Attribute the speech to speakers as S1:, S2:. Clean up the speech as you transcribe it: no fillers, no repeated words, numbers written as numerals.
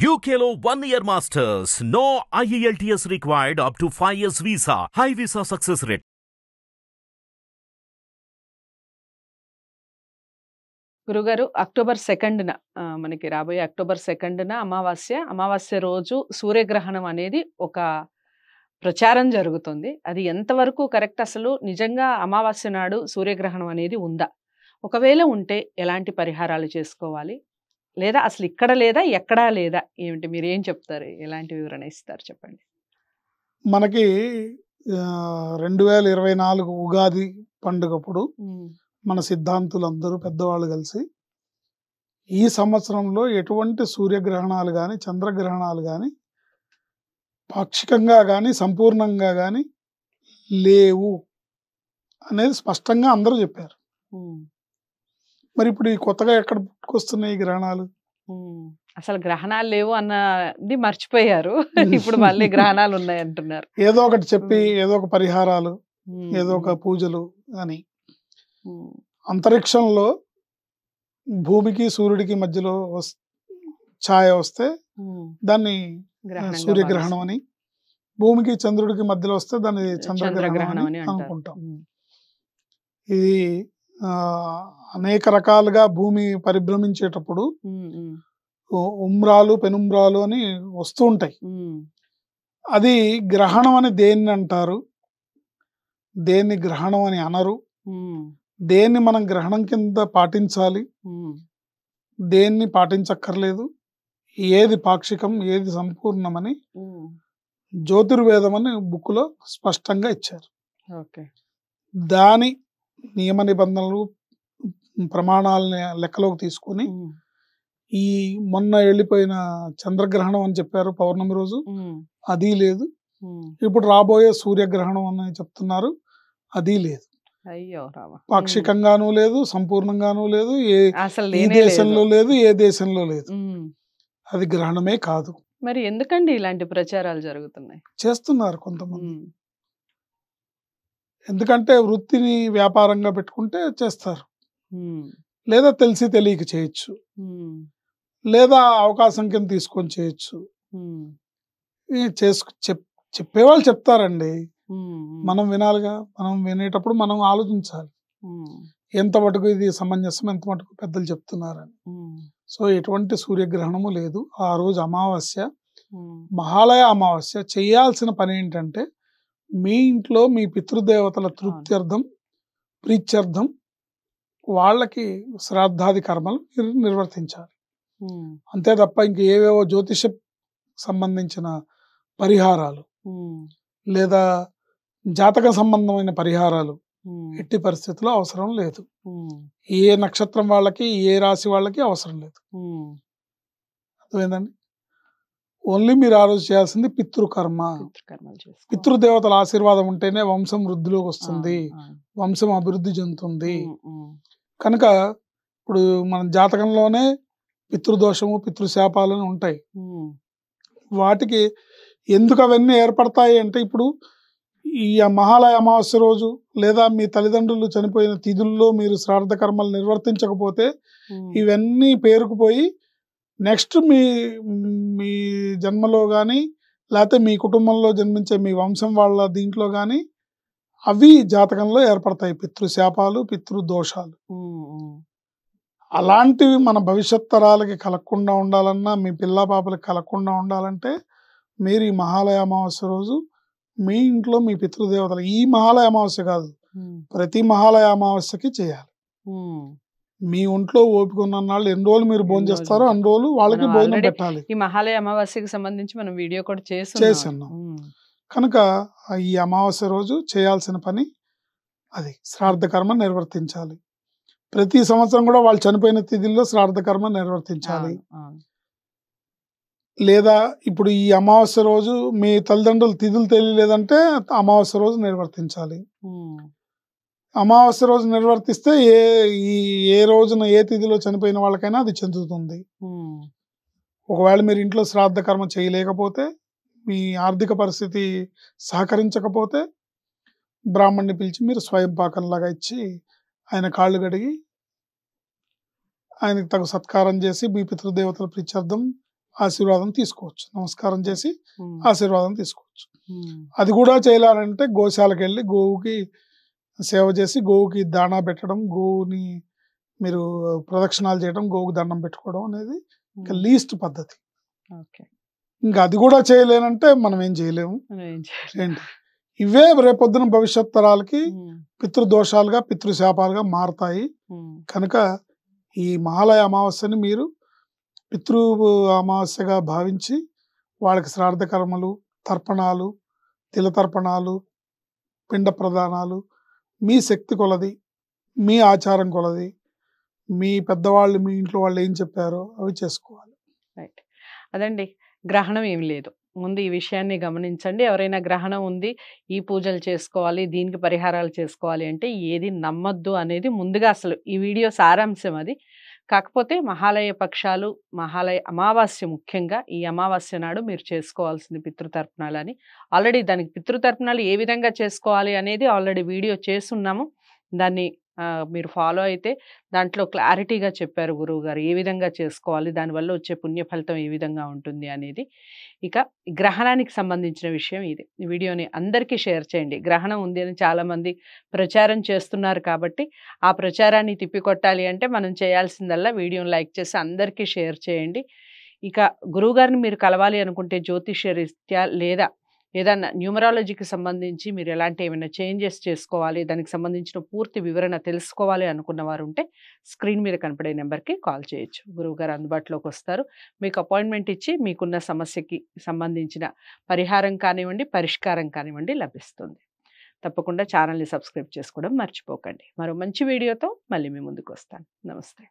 S1: UKLO 1 year masters. No IELTS required up to 5 years visa. High visa success rate.
S2: గురుగారు October 2న మనకి రాబోయే October 2న అమావాస్య రోజు సూర్యగ్రహణం అనేది ఒక ప్రచారం జరుగుతుంది. అది ఎంతవరకు కరెక్ట్? అసలు నిజంగా అమావాస్య నాడు సూర్యగ్రహణం అనేది ఉందా? ఒకవేళ ఉంటే ఎలాంటి పరిహారాలు చేసుకోవాలి? లేదా అసలు ఇక్కడ లేదా ఎక్కడా లేదా ఏమిటి? మీరు ఏం చెప్తారు? ఎలాంటి వివరణ ఇస్తారు చెప్పండి.
S3: మనకి 2024 ఉగాది పండుగప్పుడు మన సిద్ధాంతులందరూ పెద్దవాళ్ళు కలిసి ఈ సంవత్సరంలో ఎటువంటి సూర్యగ్రహణాలు కానీ చంద్రగ్రహణాలు కానీ పాక్షికంగా కానీ సంపూర్ణంగా కానీ లేవు అనేది స్పష్టంగా అందరూ చెప్పారు. మరి ఇప్పుడు ఈ కొత్తగా ఎక్కడ పుట్టుకొస్తున్నాయి ఈ గ్రహణాలు?
S2: అసలు గ్రహణాలు లేవు అన్నది మర్చిపోయారు. ఇప్పుడు మళ్ళీ గ్రహణాలు ఉన్నాయి అంటున్నారు.
S3: ఏదో ఒకటి చెప్పి ఏదో ఒక పరిహారాలు ఏదో ఒక పూజలు అని. అంతరిక్షంలో భూమికి సూర్యుడికి మధ్యలో ఛాయ వస్తే దాన్ని సూర్యగ్రహణం అని, భూమికి చంద్రుడికి మధ్యలో వస్తే దాన్ని చంద్రగ్రహణం అని అనుకుంటాం. ఇది అనేక రకాలుగా భూమి పరిభ్రమించేటప్పుడు ఉమ్రాలు పెనుమ్రాలు అని వస్తూ ఉంటాయి. అది గ్రహణం అని దేన్ని అంటారు, దేన్ని గ్రహణం అని అనరు, దేన్ని మనం గ్రహణం కింద పాటించాలి, దేన్ని పాటించక్కర్లేదు, ఏది పాక్షికం ఏది సంపూర్ణమని జ్యోతిర్వేదం అని బుక్లో స్పష్టంగా ఇచ్చారు. దాని నియమ నిబంధనలు ప్రమాణాలని లెక్కలోకి తీసుకుని ఈ మొన్న వెళ్ళిపోయిన చంద్రగ్రహణం అని చెప్పారు పౌర్ణమి రోజు, అది లేదు. ఇప్పుడు రాబోయే సూర్యగ్రహణం అని చెప్తున్నారు, అది లేదు. పాక్షికంగానూ లేదు, సంపూర్ణంగానూ లేదు, ఈ దేశంలో లేదు, ఏ దేశంలో లేదు. అది గ్రహణమే కాదు.
S2: మరి ఎందుకండి ఇలాంటి ప్రచారాలు జరుగుతున్నాయి?
S3: చేస్తున్నారు కొంతమంది. ఎందుకంటే వృత్తిని వ్యాపారంగా పెట్టుకుంటే చేస్తారు, లేదా తెలిసి తెలియక చేయొచ్చు, లేదా అవకాశం కింద తీసుకొని చేయొచ్చు. చెప్పేవాళ్ళు చెప్తారండి, మనం వినాలిగా. మనం వినేటప్పుడు మనం ఆలోచించాలి ఎంత మటుకు ఇది సమంజసం, ఎంత మటుకు పెద్దలు చెప్తున్నారని. సో ఎటువంటి సూర్యగ్రహణము లేదు. ఆ రోజు అమావాస్య, మహాలయ అమావాస్య. చేయాల్సిన పని ఏంటంటే మీ ఇంట్లో మీ పితృదేవతల తృప్త్యర్థం ప్రీత్యర్థం వాళ్ళకి శ్రాద్ధాది కర్మలు నిర్వర్తించాలి. అంతే తప్ప ఇంక ఏవేవో జ్యోతిష సంబంధించిన పరిహారాలు లేదా జాతక సంబంధమైన పరిహారాలు ఎట్టి పరిస్థితుల్లో అవసరం లేదు. ఏ నక్షత్రం వాళ్ళకి ఏ రాశి వాళ్ళకి అవసరం లేదు. అర్థమైందండి? ఓన్లీ మీరు ఆ రోజు చేయాల్సింది పితృకర్మ. పితృదేవతల ఆశీర్వాదం ఉంటేనే వంశం వృద్ధిలోకి వస్తుంది, వంశం అభివృద్ధి చెందుతుంది. కనుక ఇప్పుడు మన జాతకంలోనే పితృదోషము పితృశాపాలను ఉంటాయి. వాటికి ఎందుకు అవన్నీ ఏర్పడతాయి అంటే, ఇప్పుడు ఈ మహాలయ అమావాస్య రోజు లేదా మీ తల్లిదండ్రులు చనిపోయిన తిథుల్లో మీరు శ్రాద్ధ కర్మలు నిర్వర్తించకపోతే ఇవన్నీ పేరుకుపోయి నెక్స్ట్ మీ జన్మలో కానీ లేకపోతే మీ కుటుంబంలో జన్మించే మీ వంశం వాళ్ళ దీంట్లో కానీ అవి జాతకంలో ఏర్పడతాయి, పితృశాపాలు పితృదోషాలు. అలాంటివి మన భవిష్యత్ తరాలకి కలగకుండా ఉండాలన్నా, మీ పిల్ల పాపలకి కలగకుండా ఉండాలంటే మీరు ఈ మహాలయ అమావాస్య రోజు మీ ఇంట్లో మీ పితృదేవతలు, ఈ మహాలయ అమావాస్య కాదు, ప్రతి మహాలయ అమావాస్యకి చేయాలి. మీ ఒంట్లో ఓపిక ఉన్న నాళ్ళు ఎన్ని రోజులు మీరు భోజనం చేస్తారో అన్ని రోజులు వాళ్ళకి భోజనం పెట్టాలి.
S2: ఈ మహాలయ అమావాస్యకి సంబంధించి మనం వీడియో కూడా
S3: చేస్తున్నాం. కనుక ఈ అమావాస్య రోజు చేయాల్సిన పని అది, శ్రాద్ధ కర్మ నిర్వర్తించాలి. ప్రతి సంవత్సరం కూడా వాళ్ళు చనిపోయిన తిథుల్లో శ్రాద్ధ కర్మ నిర్వర్తించాలి. లేదా ఇప్పుడు ఈ అమావాస్య రోజు మీ తల్లిదండ్రులు తిథులు తెలియలేదంటే అమావాస్య రోజు నిర్వర్తించాలి. అమావాస్య రోజు నిర్వర్తిస్తే ఏ రోజున ఏ తిథిలో చనిపోయిన వాళ్ళకైనా అది చెందుతుంది. ఒకవేళ మీరు ఇంట్లో శ్రాద్ధ కర్మ చేయలేకపోతే, మీ ఆర్థిక పరిస్థితి సహకరించకపోతే బ్రాహ్మణ్ణి పిలిచి మీరు స్వయం పాకంలాగా ఇచ్చి ఆయన కాళ్ళు కడిగి ఆయనకు తగు సత్కారం చేసి మీ పితృదేవతల ప్రీత్యర్థం ఆశీర్వాదం తీసుకోవచ్చు, నమస్కారం చేసి ఆశీర్వాదం తీసుకోవచ్చు. అది కూడా చేయాలంటే గోశాలకు వెళ్ళి గోవుకి సేవ చేసి గోవుకి దాణా పెట్టడం, గోవుని మీరు ప్రదక్షిణాలు చేయడం, గోవుకి దండం పెట్టుకోవడం అనేది ఇంకా లీస్ట్ పద్ధతి. ఇంకా అది కూడా చేయలేనంటే మనం ఏం చేయలేము. ఏంటి ఇవే రేపొద్దున భవిష్యత్ తరాలకి పితృదోషాలుగా పితృశాపాలుగా మారతాయి. కనుక ఈ మహాలయ అమావాస్యని మీరు పితృ అమావాస్యగా భావించి వాళ్ళకి శ్రాద్ధ కర్మలు, తర్పణాలు, తిలతర్పణాలు, పిండ ప్రదానాలు మీ శక్తి కొలది, మీ ఆచారం కొలది, మీ పెద్దవాళ్ళు మీ ఇంట్లో వాళ్ళు ఏం చెప్పారో అవి చేసుకోవాలి.
S2: రైట్. అదండి, గ్రహణం ఏం లేదు. ముందు ఈ విషయాన్ని గమనించండి. ఎవరైనా గ్రహణం ఉంది, ఈ పూజలు చేసుకోవాలి, దీనికి పరిహారాలు చేసుకోవాలి అంటే ఏది నమ్మొద్దు అనేది ముందుగా అసలు ఈ వీడియో సారాంశం అది. కాకపోతే మహాలయ పక్షాలు, మహాలయ అమావాస్య ముఖ్యంగా ఈ అమావాస్య నాడు మీరు చేసుకోవాల్సింది పితృతర్పణాలు అని. ఆల్రెడీ దానికి పితృతర్పణాలు ఏ విధంగా చేసుకోవాలి అనేది ఆల్రెడీ వీడియో చేస్తున్నాము. దాన్ని మీరు ఫాలో అయితే దాంట్లో క్లారిటీగా చెప్పారు గురువు గారు ఏ విధంగా చేసుకోవాలి, దానివల్ల వచ్చే పుణ్య ఫలితం ఏ విధంగా ఉంటుంది అనేది. ఇక గ్రహణానికి సంబంధించిన విషయం ఇది. ఈ వీడియోని అందరికీ షేర్ చేయండి. గ్రహణం ఉంది అని చాలామంది ప్రచారం చేస్తున్నారు కాబట్టి ఆ ప్రచారాన్ని తిప్పికొట్టాలి అంటే మనం చేయాల్సిందల్లా వీడియోని లైక్ చేసి అందరికీ షేర్ చేయండి. ఇక గురువుగారిని మీరు కలవాలి అనుకుంటే జ్యోతిష్య రీత్యా లేదా ఏదన్నా న్యూమరాలజీకి సంబంధించి మీరు ఎలాంటి ఏమైనా చేంజెస్ చేసుకోవాలి, దానికి సంబంధించిన పూర్తి వివరణ తెలుసుకోవాలి అనుకున్న వారు ఉంటే స్క్రీన్ మీద కనపడే నెంబర్కి కాల్ చేయొచ్చు. గురువుగారు అందుబాటులోకి వస్తారు. మీకు అపాయింట్మెంట్ ఇచ్చి మీకున్న సమస్యకి సంబంధించిన పరిహారం కానివ్వండి, పరిష్కారం కానివ్వండి లభిస్తుంది. తప్పకుండా ఛానల్ని సబ్స్క్రైబ్ చేసుకోవడం మర్చిపోకండి. మరో మంచి వీడియోతో మళ్ళీ మీ ముందుకు వస్తాను. నమస్తే.